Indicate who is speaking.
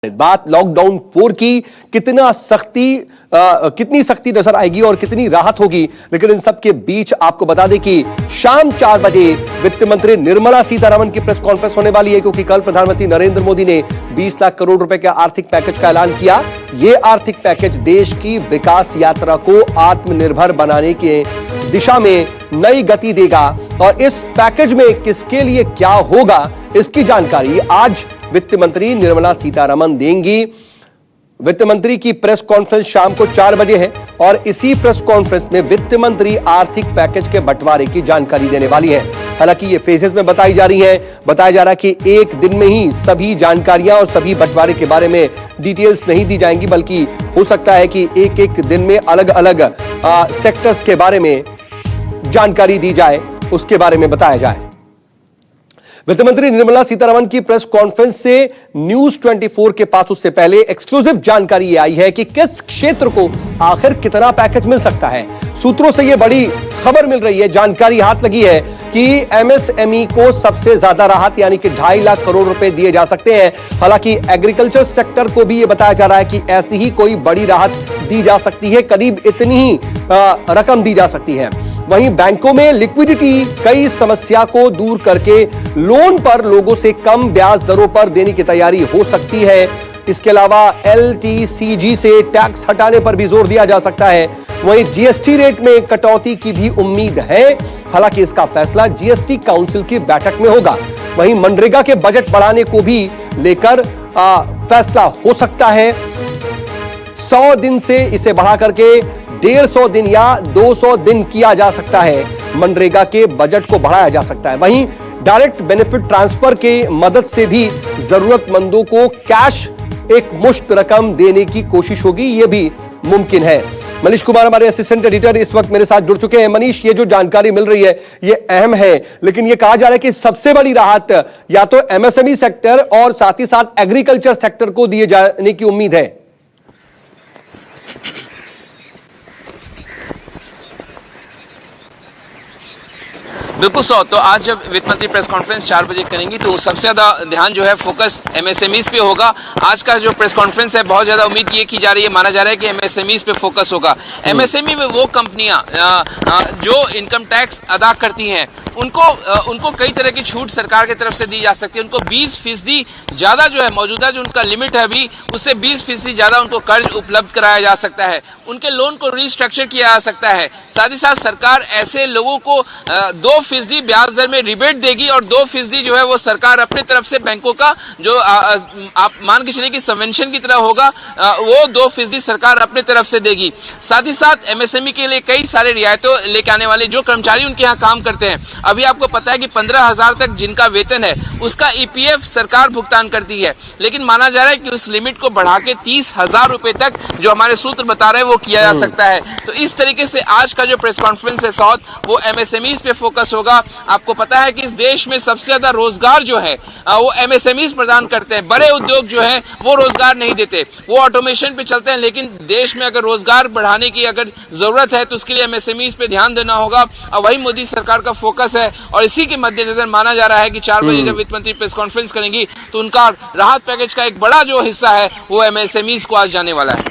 Speaker 1: बात लॉकडाउन 4 की कितनी सख्ती नजर आएगी और कितनी राहत होगी, लेकिन इन सब के बीच आपको बता दें कि शाम 4 बजे वित्त मंत्री निर्मला सीतारमण की प्रेस कॉन्फ्रेंस होने वाली है, क्योंकि कल प्रधानमंत्री नरेंद्र मोदी ने 20 लाख करोड़ रुपए के आर्थिक पैकेज का ऐलान किया। यह आर्थिक पैकेज देश की विकास यात्रा को आत्मनिर्भर बनाने की दिशा में नई गति देगा और इस पैकेज में किसके लिए क्या होगा, इसकी जानकारी आज वित्त मंत्री निर्मला सीतारमण देंगी। वित्त मंत्री की प्रेस कॉन्फ्रेंस शाम को 4 बजे है और इसी प्रेस कॉन्फ्रेंस में वित्त मंत्री आर्थिक पैकेज के बंटवारे की जानकारी देने वाली है। हालांकि ये फेजेस में बताई जा रही है, बताया जा रहा है कि एक दिन में ही सभी जानकारियां और सभी बंटवारे के बारे में डिटेल्स नहीं दी जाएंगी, बल्कि हो सकता है कि एक एक दिन में अलग अलग सेक्टर्स के बारे में जानकारी दी जाए, उसके बारे में बताया जाए। वित्त मंत्री निर्मला सीतारमण की प्रेस कॉन्फ्रेंस से न्यूज 24 के पास उससे पहले एक्सक्लूसिव जानकारी आई है कि किस क्षेत्र को आखिर कितना पैकेज मिल सकता है। सूत्रों से यह बड़ी खबर मिल रही है, जानकारी हाथ लगी है कि एमएसएमई को सबसे ज्यादा राहत यानी कि 2.5 लाख करोड़ रुपए दिए जा सकते हैं। हालांकि एग्रीकल्चर सेक्टर को भी यह बताया जा रहा है कि ऐसी ही कोई बड़ी राहत दी जा सकती है, करीब इतनी ही रकम दी जा सकती है। वहीं बैंकों में लिक्विडिटी कई समस्या को दूर करके लोन पर लोगों से कम ब्याज दरों पर देने की तैयारी हो सकती है। इसके अलावा एलटीसीजी से टैक्स हटाने पर भी जोर दिया जा सकता है। वहीं जीएसटी रेट में कटौती की भी उम्मीद है, हालांकि इसका फैसला जीएसटी काउंसिल की बैठक में होगा। वहीं मनरेगा के बजट बढ़ाने को भी लेकर फैसला हो सकता है। 100 दिन से इसे बढ़ा करके 150 दिन या 200 दिन किया जा सकता है। मनरेगा के बजट को बढ़ाया जा सकता है। वहीं डायरेक्ट बेनिफिट ट्रांसफर के मदद से भी जरूरतमंदों को कैश एक मुश्त रकम देने की कोशिश होगी, यह भी मुमकिन है। मनीष कुमार हमारे असिस्टेंट एडिटर इस वक्त मेरे साथ जुड़ चुके हैं। मनीष, ये जो जानकारी मिल रही है ये अहम है, लेकिन ये कहा जा रहा है कि सबसे बड़ी राहत या तो एमएसएमई सेक्टर और साथ ही साथ एग्रीकल्चर सेक्टर को दिए जाने की उम्मीद है।
Speaker 2: बिल्कुल सौ। तो आज जब वित्त मंत्री प्रेस कॉन्फ्रेंस 4 बजे करेंगी तो सबसे ज्यादा ध्यान जो है फोकस एमएसएमईज पे होगा। आज का जो प्रेस कॉन्फ्रेंस है बहुत ज्यादा उम्मीद ये की जा रही है, माना जा रहा है कि एमएसएमईज पे फोकस होगा। एमएसएमई में वो कंपनियां जो इनकम टैक्स अदा करती हैं उनको कई तरह की छूट सरकार की तरफ से दी जा सकती है। उनको 20% ज्यादा जो है मौजूदा जो उनका लिमिट है अभी उससे 20% ज्यादा उनको कर्ज उपलब्ध कराया जा सकता है। उनके लोन को रिस्ट्रक्चर किया जा सकता है। साथ ही साथ सरकार ऐसे लोगों को 2% ब्याज दर में रिबेट देगी और 2% जो है वो सरकार अपनी तरफ से बैंकों का जो आप मान के चलिए कि सबवेंशन की तरह होगा, वो 2% सरकार अपनी तरफ से देगी। साथ ही साथ एमएसएमई के लिए कई सारे रियायतों लेके आने वाले जो कर्मचारी उनके यहाँ काम करते हैं, अभी आपको पता है कि 15,000 तक जिनका वेतन है उसका ईपीएफ सरकार भुगतान करती है, लेकिन माना जा रहा है कि उस लिमिट को बढ़ा के 30,000 रुपए तक जो हमारे सूत्र बता रहे हैं वो किया जा सकता है। तो इस तरीके से आज का जो प्रेस कॉन्फ्रेंस है साउथ वो एमएसएमईज पे फोकस होगा। आपको पता है कि इस देश में सबसे ज्यादा रोजगार जो है वो एमएसएमईज प्रदान करते हैं। बड़े उद्योग जो है वो रोजगार नहीं देते, वो ऑटोमेशन पे चलते हैं, लेकिन देश में अगर रोजगार बढ़ाने की अगर जरूरत है तो उसके लिए एमएसएमईज पे ध्यान देना होगा और वही मोदी सरकार का फोकस है। और इसी के मद्देनजर माना जा रहा है कि 4 बजे जब वित्त मंत्री प्रेस कॉन्फ्रेंस करेंगी तो उनका राहत पैकेज का एक बड़ा जो हिस्सा है वो एमएसएमईज को आज जाने वाला है।